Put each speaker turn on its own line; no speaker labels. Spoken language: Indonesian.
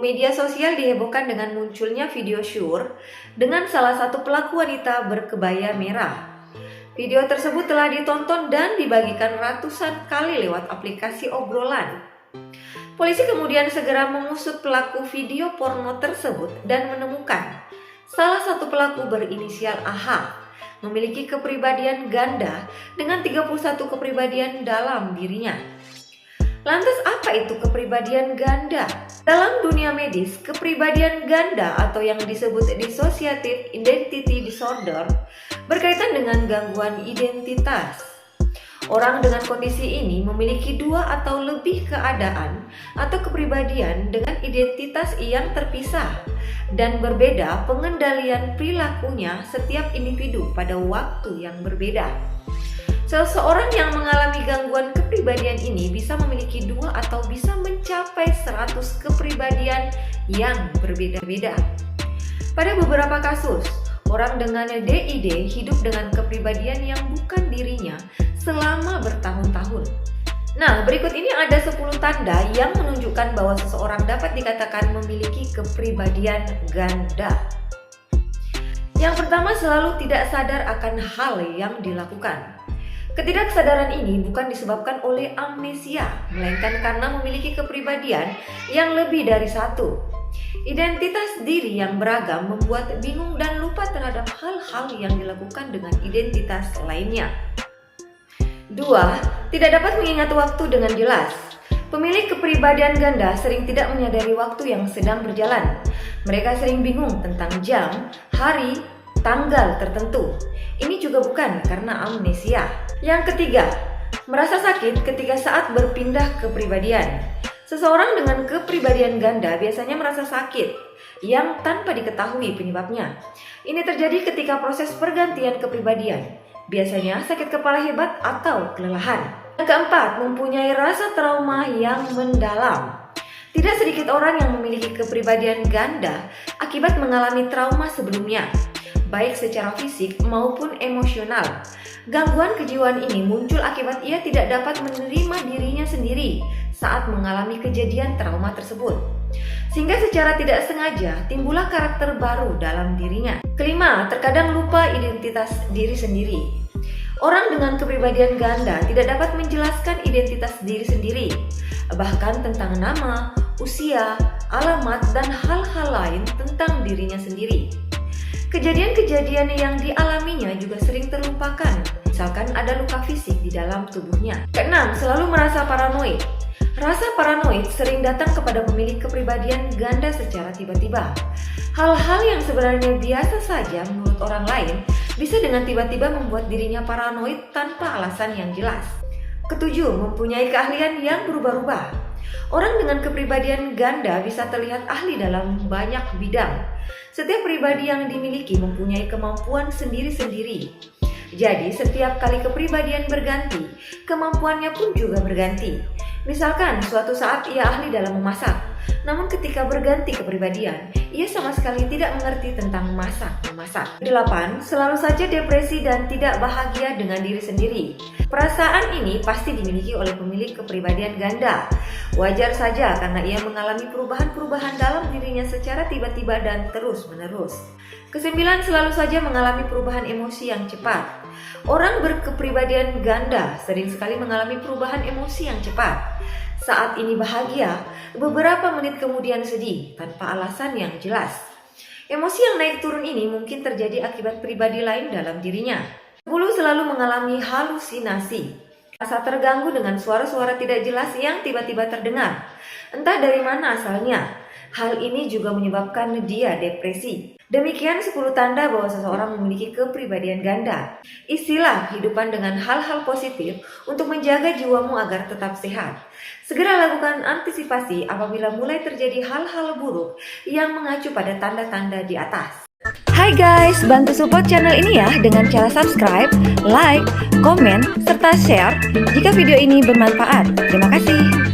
media sosial dihebohkan dengan munculnya video syur dengan salah satu pelaku wanita berkebaya merah. Video tersebut telah ditonton dan dibagikan ratusan kali lewat aplikasi obrolan. Polisi kemudian segera mengusut pelaku video porno tersebut dan menemukan salah satu pelaku berinisial AH memiliki kepribadian ganda dengan 31 kepribadian dalam dirinya. Lantas apa itu kepribadian ganda? Dalam dunia medis, kepribadian ganda atau yang disebut dissociative identity disorder berkaitan dengan gangguan identitas. Orang dengan kondisi ini memiliki dua atau lebih keadaan atau kepribadian dengan identitas yang terpisah dan berbeda pengendalian perilakunya setiap individu pada waktu yang berbeda. Seseorang yang mengalami gangguan kepribadian ini bisa memiliki dua atau bisa mencapai 100 kepribadian yang berbeda-beda. Pada beberapa kasus, orang dengan DID hidup dengan kepribadian yang bukan dirinya selama bertahun-tahun. Nah, berikut ini ada 10 tanda yang menunjukkan bahwa seseorang dapat dikatakan memiliki kepribadian ganda. Yang pertama, selalu tidak sadar akan hal yang dilakukan. Ketidaksadaran ini bukan disebabkan oleh amnesia, melainkan karena memiliki kepribadian yang lebih dari satu. Identitas diri yang beragam membuat bingung dan lupa terhadap hal-hal yang dilakukan dengan identitas lainnya. 2. Tidak dapat mengingat waktu dengan jelas. Pemilik kepribadian ganda sering tidak menyadari waktu yang sedang berjalan. Mereka sering bingung tentang jam, hari, tanggal tertentu. Ini juga bukan karena amnesia. Yang ketiga, merasa sakit ketika saat berpindah kepribadian. Seseorang dengan kepribadian ganda biasanya merasa sakit yang tanpa diketahui penyebabnya. Ini terjadi ketika proses pergantian kepribadian. Biasanya sakit kepala hebat atau kelelahan. Yang keempat, mempunyai rasa trauma yang mendalam. Tidak sedikit orang yang memiliki kepribadian ganda akibat mengalami trauma sebelumnya, baik secara fisik maupun emosional. Gangguan kejiwaan ini muncul akibat ia tidak dapat menerima dirinya sendiri saat mengalami kejadian trauma tersebut. Sehingga secara tidak sengaja timbullah karakter baru dalam dirinya. Kelima, terkadang lupa identitas diri sendiri. Orang dengan kepribadian ganda tidak dapat menjelaskan identitas diri sendiri, bahkan tentang nama, usia, alamat, dan hal-hal lain tentang dirinya sendiri. Kejadian-kejadian yang dialaminya juga sering terlupakan, misalkan ada luka fisik di dalam tubuhnya. Keenam, selalu merasa paranoid. Rasa paranoid sering datang kepada pemilik kepribadian ganda secara tiba-tiba. Hal-hal yang sebenarnya biasa saja menurut orang lain bisa dengan tiba-tiba membuat dirinya paranoid tanpa alasan yang jelas. Ketujuh, mempunyai keahlian yang berubah-ubah. Orang dengan kepribadian ganda bisa terlihat ahli dalam banyak bidang. Setiap pribadi yang dimiliki mempunyai kemampuan sendiri-sendiri. Jadi setiap kali kepribadian berganti, kemampuannya pun juga berganti. Misalkan suatu saat ia ahli dalam memasak, namun ketika berganti kepribadian, ia sama sekali tidak mengerti tentang memasak. 8. Selalu saja depresi dan tidak bahagia dengan diri sendiri. Perasaan ini pasti dimiliki oleh pemilik kepribadian ganda. Wajar saja karena ia mengalami perubahan-perubahan dalam dirinya secara tiba-tiba dan terus-menerus. 9. Selalu saja mengalami perubahan emosi yang cepat. Orang berkepribadian ganda sering sekali mengalami perubahan emosi yang cepat. Saat ini bahagia, beberapa menit kemudian sedih tanpa alasan yang jelas. Emosi yang naik turun ini mungkin terjadi akibat pribadi lain dalam dirinya. 10. Selalu mengalami halusinasi. Rasa terganggu dengan suara-suara tidak jelas yang tiba-tiba terdengar. Entah dari mana asalnya. Hal ini juga menyebabkan dia depresi. Demikian 10 tanda bahwa seseorang memiliki kepribadian ganda. Isilah kehidupan dengan hal-hal positif untuk menjaga jiwamu agar tetap sehat. Segera lakukan antisipasi apabila mulai terjadi hal-hal buruk yang mengacu pada tanda-tanda di atas. Hai guys, bantu support channel ini ya dengan cara subscribe, like, komen, serta share jika video ini bermanfaat. Terima kasih.